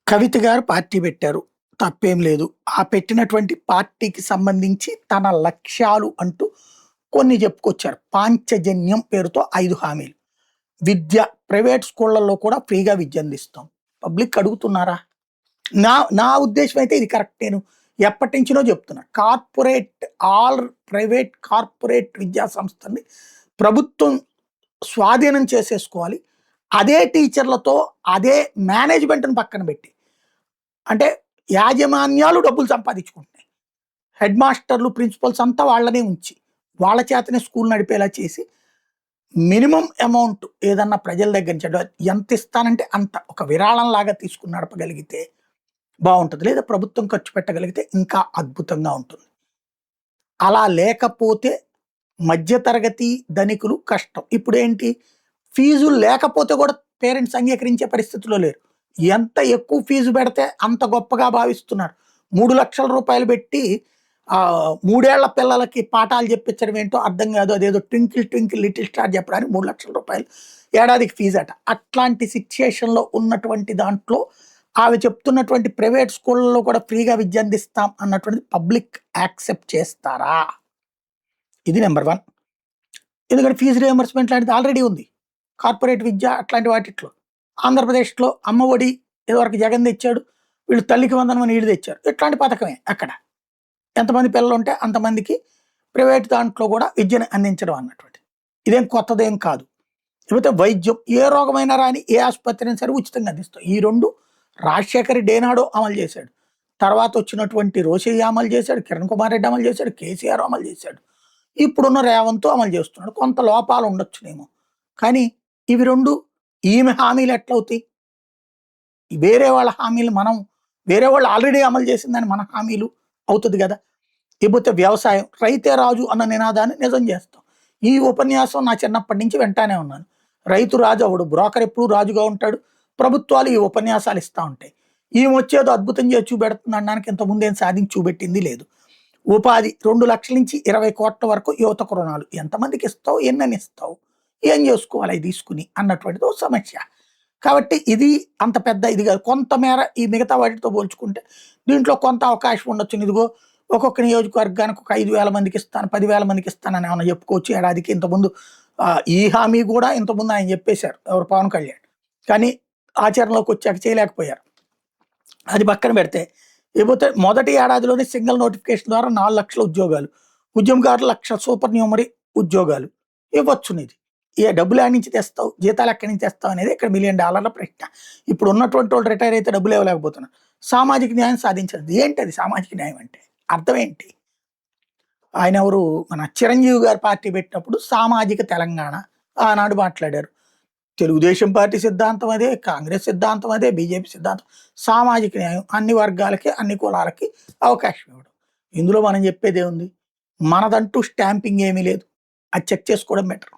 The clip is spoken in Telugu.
కవిత గారు పార్టీ పెట్టారు. తప్పేం లేదు. ఆ పెట్టినటువంటి పార్టీకి సంబంధించి తన లక్ష్యాలు అంటూ కొన్ని చెప్పుకొచ్చారు. పాంచజన్యం పేరుతో 5 హామీలు. విద్య ప్రైవేట్ స్కూళ్ళల్లో కూడా ఫ్రీగా విద్య అందిస్తాం. పబ్లిక్ అడుగుతున్నారా? నా నా ఉద్దేశ్యం అయితే ఇది కరెక్ట్. నేను ఎప్పటినుంచినో చెప్తున్నా. ఆల్ ప్రైవేట్ కార్పొరేట్ విద్యా సంస్థల్ని ప్రభుత్వం స్వాధీనం చేసేసుకోవాలి. అదే టీచర్లతో అదే మేనేజ్మెంట్‌ని పక్కన పెట్టి అంటే యాజమాన్యాలు డబ్బులు సంపాదించుకుంటున్నాయి. హెడ్ మాస్టర్లు, ప్రిన్సిపల్స్ అంతా వాళ్ళనే ఉంచి, వాళ్ళ చేతనే స్కూల్ నడిపేలా చేసి, మినిమమ్ అమౌంట్ ఏదన్నా ప్రజల దగ్గర నుంచి ఎంత ఇస్తానంటే అంత ఒక విరాళంలాగా తీసుకొని నడపగలిగితే బావుంటది. లేదా ప్రభుత్వం ఖర్చు పెట్టగలిగితే ఇంకా అద్భుతంగా ఉంటుంది. అలా లేకపోతే మధ్య తరగతి ధనికులు కష్టం. ఇప్పుడేంటి ఫీజులు లేకపోతే కూడా పేరెంట్స్ అంగీకరించే పరిస్థితిలో లేరు. ఎంత ఎక్కువ ఫీజు పెడితే అంత గొప్పగా భావిస్తున్నారు. 3,00,000 పెట్టి 3 ఏళ్ల పిల్లలకి పాఠాలు చెప్పించడం ఏంటో అర్థం కాదు. అదేదో ట్వింకిల్ ట్వింకిల్ లిటిల్ స్టార్ చెప్పడానికి రూ. 3,00,000 ఏడాదికి ఫీజట. అట్లాంటి సిట్యుయేషన్‌లో ఉన్నటువంటి దాంట్లో ఆమె చెప్తున్నటువంటి ప్రైవేట్ స్కూళ్ళలో కూడా ఫ్రీగా విద్య అందిస్తాం అన్నటువంటిది పబ్లిక్ యాక్సెప్ట్ చేస్తారా? ఇది నంబర్ 1. ఎందుకంటే ఫీజు రియంబర్స్‌మెంట్ లాంటిది ఆల్రెడీ ఉంది. కార్పొరేట్ విద్య అట్లాంటి వాటిట్లో. ఆంధ్రప్రదేశ్‌లో అమ్మఒడి ఇదివరకు జగన్ తెచ్చాడు. వీళ్ళు తల్లికి వందనం అని ఈడు తెచ్చారు. ఇట్లాంటి పథకమే అక్కడ. ఎంతమంది పిల్లలుంటే అంతమందికి ప్రైవేట్ దాంట్లో కూడా విద్యను అందించడం అన్నటువంటిది. ఇదేం కొత్తదేం కాదు. లేకపోతే వైద్యం ఏ రోగమైనా రాని ఏ ఆసుపత్రి అయినా సరే ఉచితంగా అందిస్తాం. ఈ 2 రాజశేఖర్ రెడ్డి ఏనాడో అమలు చేశాడు. తర్వాత వచ్చినటువంటి రోసయ్య అమలు చేశాడు. కిరణ్ కుమార్ రెడ్డి అమలు చేశాడు. కేసీఆర్ అమలు చేశాడు. ఇప్పుడున్న రేవంత్ అమలు చేస్తున్నాడు. కొంత లోపాలు ఉండొచ్చునేమో. కానీ ఇవి 2 ఈమె హామీలు ఎట్లవుతాయి? వేరే వాళ్ళ హామీలు వేరే వాళ్ళు ఆల్రెడీ అమలు చేసిందని మన హామీలు అవుతుంది కదా! ఇకపోతే వ్యవసాయం, రైతే రాజు అన్న నినాదాన్ని నిజం చేస్తాం. ఈ ఉపన్యాసం నా చిన్నప్పటి నుంచి వింటానే ఉన్నాను. రైతు రాజు అవడు. బ్రోకర్ ఎప్పుడు రాజుగా ఉంటాడు. ప్రభుత్వాలు ఈ ఉపన్యాసాలు ఇస్తా ఉంటాయి. ఈమొచ్చేదో అద్భుతం చేసి చూపెడుతుంది అనడానికి ఇంతకుముందు ఏం సాధించి చూపెట్టింది లేదు. ఉపాధి 2,00,000 నుంచి 20 కోట్ల వరకు యువతకు రుణాలు. ఎంతమందికి ఇస్తావు? ఎన్నని ఇస్తావు? ఏం చేసుకోవాలి అవి తీసుకుని అన్నటువంటిది ఓ సమస్య. కాబట్టి ఇది అంత పెద్ద ఇది కాదు. కొంతమేర ఈ మిగతా వాటితో పోల్చుకుంటే దీంట్లో కొంత అవకాశం ఉండొచ్చు. ఇదిగో ఒక్కొక్క నియోజకవర్గానికి ఒక 5,000 మందికి ఇస్తాను, 10,000 మందికి ఇస్తానని ఏమన్నా చెప్పుకోవచ్చు ఏడాదికి. ఇంతకుముందు ఈ హామీ కూడా ఇంతకుముందు ఆయన చెప్పేశారు ఎవరు పవన్ కళ్యాణ్. కానీ ఆచరణలోకి వచ్చాక చేయలేకపోయారు. అది పక్కన పెడితే ఇకపోతే మొదటి ఏడాదిలోనే సింగిల్ నోటిఫికేషన్ ద్వారా 4,00,000 ఉద్యోగాలు. ఉద్యమకారులు 1,00,000 సూపర్ న్యూమరీ ఉద్యోగాలు ఇవ్వచ్చునిది. ఏ డబ్బులు ఎక్కడి నుంచి తెస్తావు? జీతాలు ఎక్కడి నుంచి తెస్తావు అనేది ఇక్కడ $1 మిలియన్ ప్రశ్న. ఇప్పుడు ఉన్నటువంటి వాళ్ళు రిటైర్ అయితే డబ్బులు ఇవ్వలేకపోతున్నారు. సామాజిక న్యాయం సాధించదు. ఏంటది సామాజిక న్యాయం అంటే? అర్థం ఏంటి? ఆయన ఎవరు మన చిరంజీవి గారు పార్టీ పెట్టినప్పుడు సామాజిక తెలంగాణ ఆనాడు మాట్లాడారు. తెలుగుదేశం పార్టీ సిద్ధాంతం అదే, కాంగ్రెస్ సిద్ధాంతం అదే, బీజేపీ సిద్ధాంతం. సామాజిక న్యాయం అన్ని వర్గాలకి, అన్ని కులాలకి అవకాశం ఇవ్వడం. ఇందులో మనం చెప్పేదేముంది? మనదంటూ స్టాంపింగ్ ఏమీ లేదు. అది చెక్ చేసుకోవడం బెటర్.